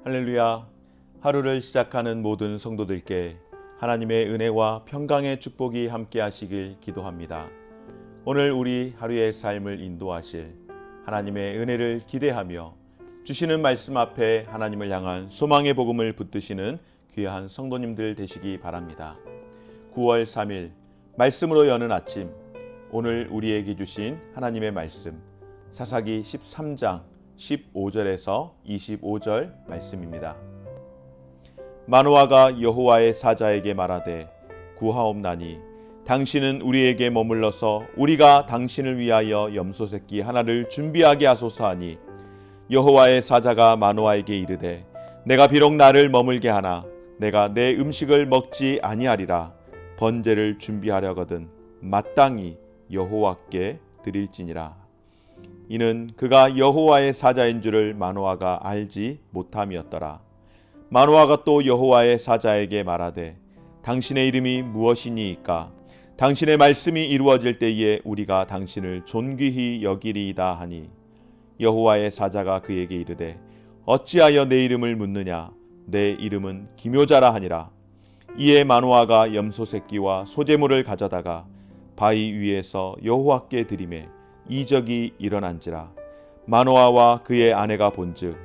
할렐루야. 하루를 시작하는 모든 성도들께 하나님의 은혜와 평강의 축복이 함께 하시길 기도합니다. 오늘 우리 하루의 삶을 인도하실 하나님의 은혜를 기대하며 주시는 말씀 앞에 하나님을 향한 소망의 복음을 붙드시는 귀한 성도님들 되시기 바랍니다. 9월 3일 말씀으로 여는 아침, 오늘 우리에게 주신 하나님의 말씀 사사기 13장 15절에서 25절 말씀입니다. 마노아가 여호와의 사자에게 말하되 구하옵나니 당신은 우리에게 머물러서 우리가 당신을 위하여 염소 새끼 하나를 준비하게 하소서 하니 여호와의 사자가 마노아에게 이르되 내가 비록 나를 머물게 하나 내가 내 음식을 먹지 아니하리라. 번제를 준비하려거든 마땅히 여호와께 드릴지니라. 이는 그가 여호와의 사자인 줄을 마노아가 알지 못함이었더라. 마노아가 또 여호와의 사자에게 말하되 당신의 이름이 무엇이니이까? 당신의 말씀이 이루어질 때에 우리가 당신을 존귀히 여기리이다 하니 여호와의 사자가 그에게 이르되 어찌하여 내 이름을 묻느냐? 내 이름은 기묘자라 하니라. 이에 마노아가 염소 새끼와 소제물을 가져다가 바위 위에서 여호와께 드리매 이적이 일어난지라. 마노아와 그의 아내가 본즉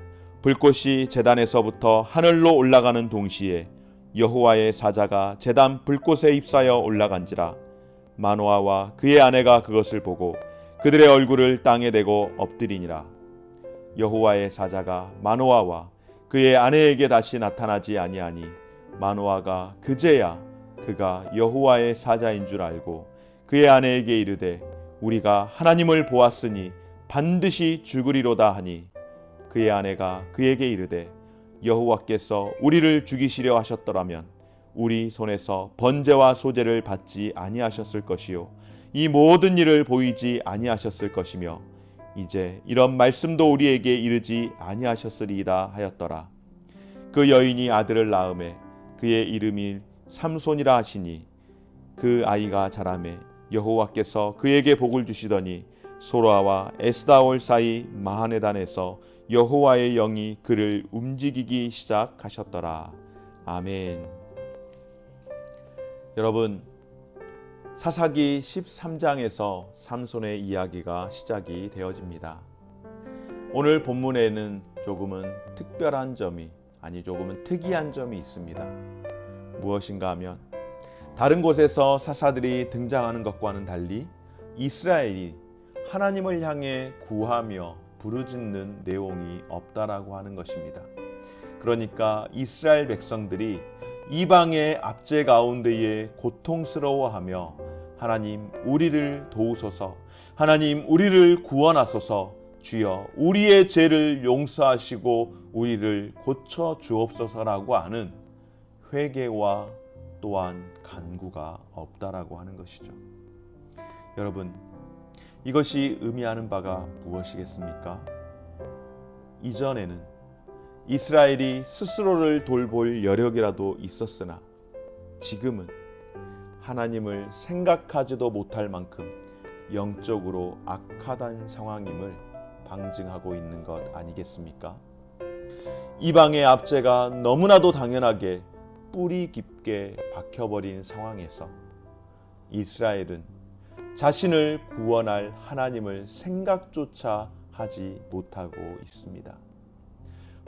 불꽃이 제단에서부터 하늘로 올라가는 동시에 여호와의 사자가 제단 불꽃에 휩싸여 올라간지라. 마노아와 그의 아내가 그것을 보고 그들의 얼굴을 땅에 대고 엎드리니라. 여호와의 사자가 마노아와 그의 아내에게 다시 나타나지 아니하니 마노아가 그제야 그가 여호와의 사자인 줄 알고 그의 아내에게 이르되 우리가 하나님을 보았으니 반드시 죽으리로다 하니 그의 아내가 그에게 이르되 여호와께서 우리를 죽이시려 하셨더라면 우리 손에서 번제와 소제를 받지 아니하셨을 것이요 이 모든 일을 보이지 아니하셨을 것이며 이제 이런 말씀도 우리에게 이르지 아니하셨으리이다 하였더라. 그 여인이 아들을 낳음에 그의 이름이 삼손이라 하시니 그 아이가 자라매 여호와께서 그에게 복을 주시더니 소라와 에스다올 사이 마하네단에서 여호와의 영이 그를 움직이기 시작하셨더라. 아멘. 여러분, 사사기 13장에서 삼손의 이야기가 시작이 되어집니다. 오늘 본문에는 조금은 특별한 점이 조금은 특이한 점이 있습니다. 무엇인가 하면 다른 곳에서 사사들이 등장하는 것과는 달리 이스라엘이 하나님을 향해 구하며 부르짖는 내용이 없다라고 하는 것입니다. 그러니까 이스라엘 백성들이 이방의 압제 가운데에 고통스러워하며 하나님 우리를 도우소서, 하나님 우리를 구원하소서, 주여 우리의 죄를 용서하시고 우리를 고쳐 주옵소서라고 하는 회개와 또한 간구가 없다라고 하는 것이죠. 여러분, 이것이 의미하는 바가 무엇이겠습니까? 이전에는 이스라엘이 스스로를 돌볼 여력이라도 있었으나 지금은 하나님을 생각하지도 못할 만큼 영적으로 악하단 상황임을 방증하고 있는 것 아니겠습니까? 이방의 압제가 너무나도 당연하게 뿌리 깊게 박혀버린 상황에서 이스라엘은 자신을 구원할 하나님을 생각조차 하지 못하고 있습니다.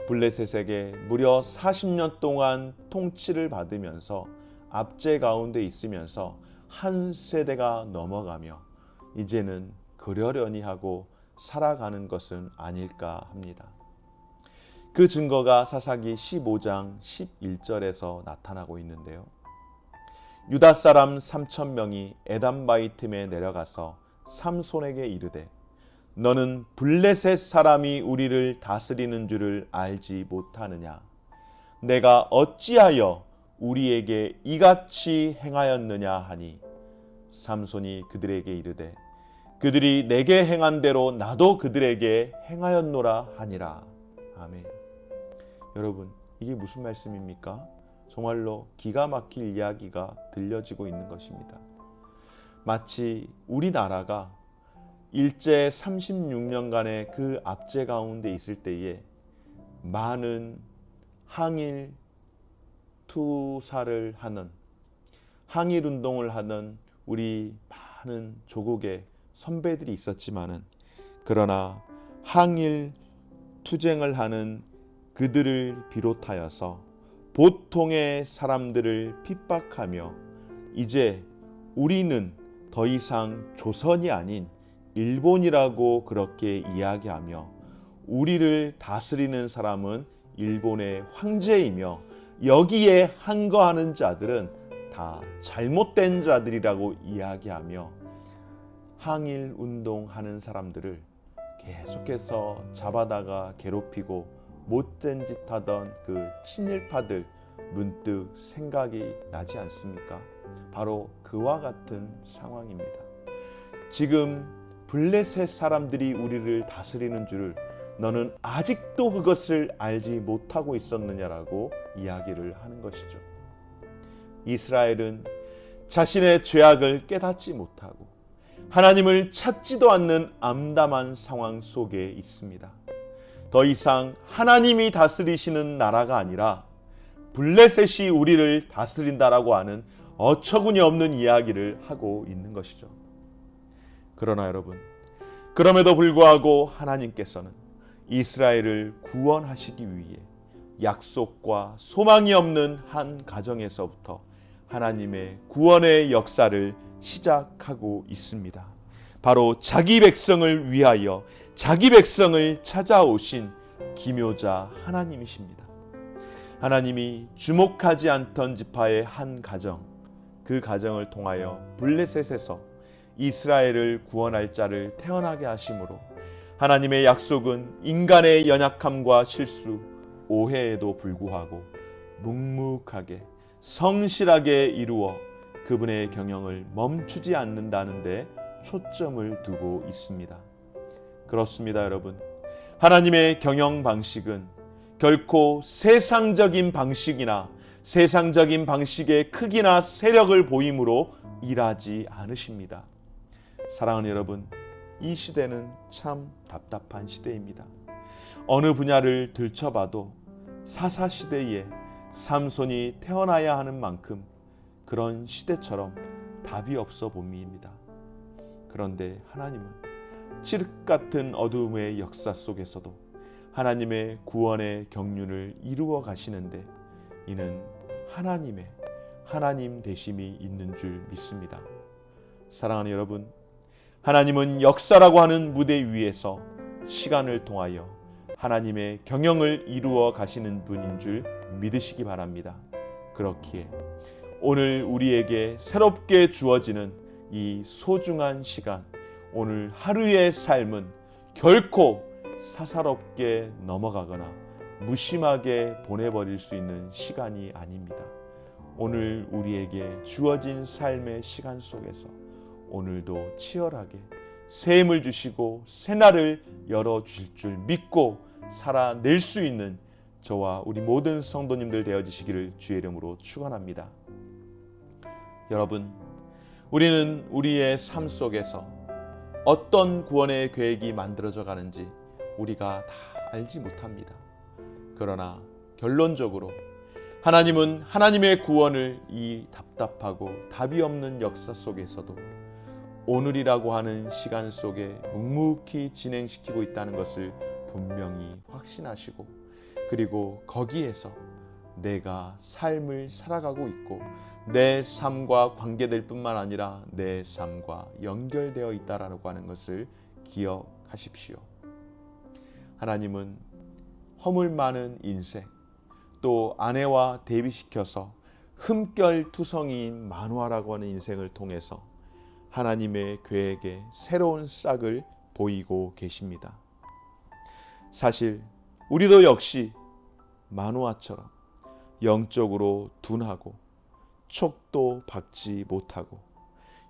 블레셋에게 무려 40년 동안 통치를 받으면서 압제 가운데 있으면서 한 세대가 넘어가며 이제는 그러려니 하고 살아가는 것은 아닐까 합니다. 그 증거가 사사기 15장 11절에서 나타나고 있는데요. 유다 사람 3,000명이 에담바이 틈에 내려가서 삼손에게 이르되 너는 블레셋 사람이 우리를 다스리는 줄을 알지 못하느냐? 내가 어찌하여 우리에게 이같이 행하였느냐 하니 삼손이 그들에게 이르되 그들이 내게 행한 대로 나도 그들에게 행하였노라 하니라. 아멘. 여러분, 이게 무슨 말씀입니까? 정말로 기가 막힐 이야기가 들려지고 있는 것입니다. 마치 우리나라가 일제 36년간의 그 압제 가운데 있을 때에 많은 항일 투사를 하는, 항일 운동을 하는 우리 많은 조국의 선배들이 있었지만은, 그러나 항일 투쟁을 하는 그들을 비롯하여서 보통의 사람들을 핍박하며 이제 우리는 더 이상 조선이 아닌 일본이라고 그렇게 이야기하며 우리를 다스리는 사람은 일본의 황제이며 여기에 항거하는 자들은 다 잘못된 자들이라고 이야기하며 항일 운동하는 사람들을 계속해서 잡아다가 괴롭히고 못된 짓 하던 그 친일파들 문득 생각이 나지 않습니까? 바로 그와 같은 상황입니다. 지금 블레셋 사람들이 우리를 다스리는 줄을 너는 아직도 그것을 알지 못하고 있었느냐라고 이야기를 하는 것이죠. 이스라엘은 자신의 죄악을 깨닫지 못하고 하나님을 찾지도 않는 암담한 상황 속에 있습니다. 더 이상 하나님이 다스리시는 나라가 아니라 블레셋이 우리를 다스린다라고 하는 어처구니 없는 이야기를 하고 있는 것이죠. 그러나 여러분, 그럼에도 불구하고 하나님께서는 이스라엘을 구원하시기 위해 약속과 소망이 없는 한 가정에서부터 하나님의 구원의 역사를 시작하고 있습니다. 바로 자기 백성을 위하여 자기 백성을 찾아오신 기묘자 하나님이십니다. 하나님이 주목하지 않던 지파의 한 가정, 그 가정을 통하여 블레셋에서 이스라엘을 구원할 자를 태어나게 하심으로 하나님의 약속은 인간의 연약함과 실수, 오해에도 불구하고 묵묵하게 성실하게 이루어 그분의 경영을 멈추지 않는다는 데 초점을 두고 있습니다. 그렇습니다, 여러분. 하나님의 경영 방식은 결코 세상적인 방식이나 세상적인 방식의 크기나 세력을 보임으로 일하지 않으십니다. 사랑하는 여러분, 이 시대는 참 답답한 시대입니다. 어느 분야를 들춰봐도 사사시대에 삼손이 태어나야 하는 만큼 그런 시대처럼 답이 없어 보입니다. 그런데 하나님은 칠흑 같은 어두움의 역사 속에서도 하나님의 구원의 경륜을 이루어 가시는데 이는 하나님의 하나님 되심이 있는 줄 믿습니다. 사랑하는 여러분, 하나님은 역사라고 하는 무대 위에서 시간을 통하여 하나님의 경영을 이루어 가시는 분인 줄 믿으시기 바랍니다. 그렇기에 오늘 우리에게 새롭게 주어지는 이 소중한 시간, 오늘 하루의 삶은 결코 사사롭게 넘어가거나 무심하게 보내버릴 수 있는 시간이 아닙니다. 오늘 우리에게 주어진 삶의 시간 속에서 오늘도 치열하게 새 힘을 주시고 새날을 열어주실 줄 믿고 살아낼 수 있는 저와 우리 모든 성도님들 되어주시기를 주의 이름으로 축원합니다. 여러분, 우리는 우리의 삶 속에서 어떤 구원의 계획이 만들어져 가는지 우리가 다 알지 못합니다. 그러나 결론적으로 하나님은 하나님의 구원을 이 답답하고 답이 없는 역사 속에서도 오늘이라고 하는 시간 속에 묵묵히 진행시키고 있다는 것을 분명히 확신하시고, 그리고 거기에서 내가 삶을 살아가고 있고 내 삶과 관계될 뿐만 아니라 내 삶과 연결되어 있다라고 하는 것을 기억하십시오. 하나님은 허물 많은 인생, 또 아내와 대비시켜서 흠결투성이인 만화라고 하는 인생을 통해서 하나님의 계획에 새로운 싹을 보이고 계십니다. 사실 우리도 역시 만화처럼 영적으로 둔하고 촉도 박지 못하고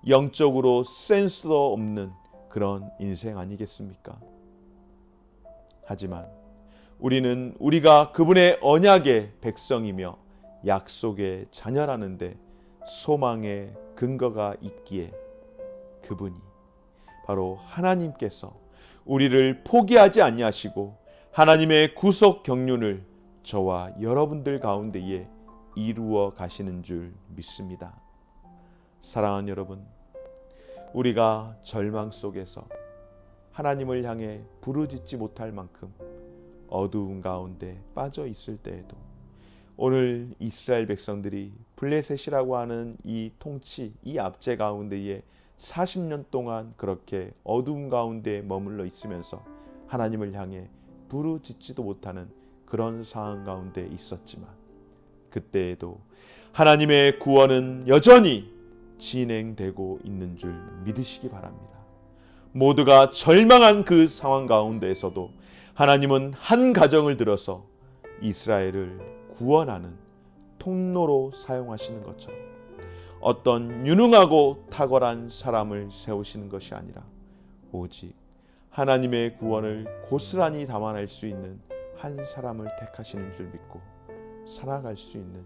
영적으로 센스도 없는 그런 인생 아니겠습니까? 하지만 우리는 우리가 그분의 언약의 백성이며 약속의 자녀라는데 소망의 근거가 있기에 그분이 바로 하나님께서 우리를 포기하지 아니하시고 하나님의 구속 경륜을 저와 여러분들 가운데에 이루어 가시는 줄 믿습니다. 사랑하는 여러분, 우리가 절망 속에서 하나님을 향해 부르짖지 못할 만큼 어두운 가운데 빠져 있을 때에도 오늘 이스라엘 백성들이 블레셋이라고 하는 이 통치, 이 압제 가운데에 40년 동안 그렇게 어두운 가운데 머물러 있으면서 하나님을 향해 부르짖지도 못하는 그런 상황 가운데 있었지만 그때에도 하나님의 구원은 여전히 진행되고 있는 줄 믿으시기 바랍니다. 모두가 절망한 그 상황 가운데에서도 하나님은 한 가정을 들어서 이스라엘을 구원하는 통로로 사용하시는 것처럼 어떤 유능하고 탁월한 사람을 세우시는 것이 아니라 오직 하나님의 구원을 고스란히 담아낼 수 있는 한 사람을 택하시는 줄 믿고 살아갈 수 있는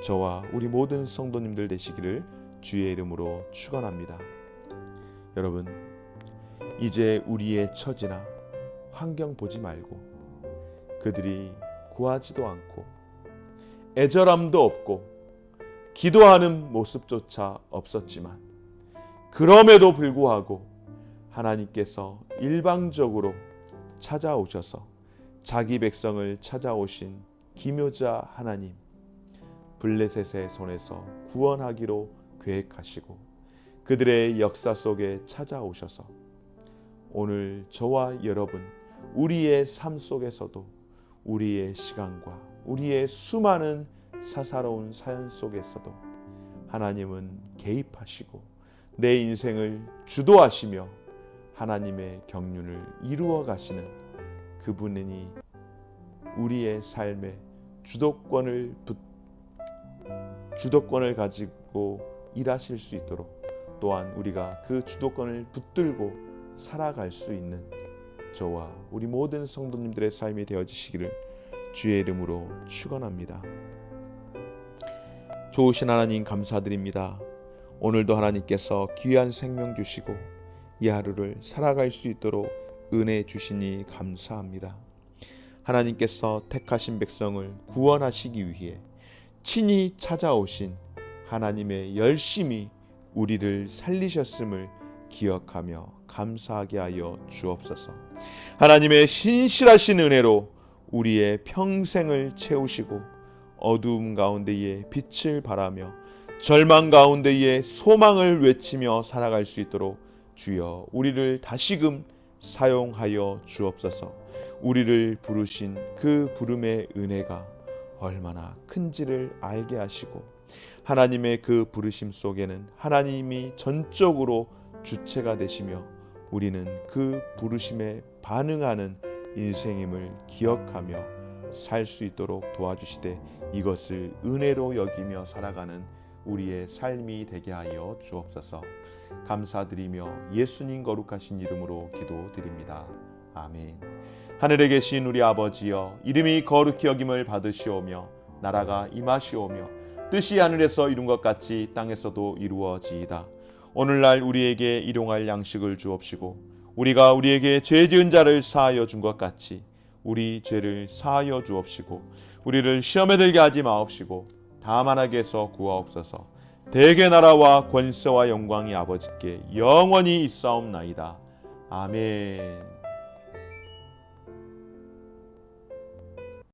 저와 우리 모든 성도님들 되시기를 주의 이름으로 축원합니다. 여러분, 이제 우리의 처지나 환경 보지 말고 그들이 구하지도 않고 애절함도 없고 기도하는 모습조차 없었지만 그럼에도 불구하고 하나님께서 일방적으로 찾아오셔서 자기 백성을 찾아오신 기묘자 하나님, 블레셋의 손에서 구원하기로 계획하시고 그들의 역사 속에 찾아오셔서 오늘 저와 여러분 우리의 삶 속에서도 우리의 시간과 우리의 수많은 사사로운 사연 속에서도 하나님은 개입하시고 내 인생을 주도하시며 하나님의 경륜을 이루어 가시는 그분이 우리의 삶의 주도권을 가지고 일하실 수 있도록 또한 우리가 그 주도권을 붙들고 살아갈 수 있는 저와 우리 모든 성도님들의 삶이 되어지시기를 주의 이름으로 축원합니다. 좋으신 하나님 감사드립니다. 오늘도 하나님께서 귀한 생명 주시고 이 하루를 살아갈 수 있도록 은혜 주시니 감사합니다. 하나님께서 택하신 백성을 구원하시기 위해 친히 찾아오신 하나님의 열심히 우리를 살리셨음을 기억하며 감사하게 하여 주옵소서. 하나님의 신실하신 은혜로 우리의 평생을 채우시고 어두움 가운데에 빛을 발하며 절망 가운데에 소망을 외치며 살아갈 수 있도록 주여 우리를 다시금 사용하여 주옵소서. 우리를 부르신 그 부름의 은혜가 얼마나 큰지를 알게 하시고 하나님의 그 부르심 속에는 하나님이 전적으로 주체가 되시며 우리는 그 부르심에 반응하는 인생임을 기억하며 살 수 있도록 도와주시되 이것을 은혜로 여기며 살아가는 우리의 삶이 되게 하여 주옵소서. 감사드리며 예수님 거룩하신 이름으로 기도드립니다. 아멘. 하늘에 계신 우리 아버지여, 이름이 거룩히 여김을 받으시오며 나라가 임하시오며 뜻이 하늘에서 이룬 것 같이 땅에서도 이루어지이다. 오늘날 우리에게 일용할 양식을 주옵시고 우리가 우리에게 죄 지은 자를 사하여 준 것 같이 우리 죄를 사하여 주옵시고 우리를 시험에 들게 하지 마옵시고 다만 악에서 구하옵소서. 대개 나라와 권세와 영광이 아버지께 영원히 있사옵나이다. 아멘.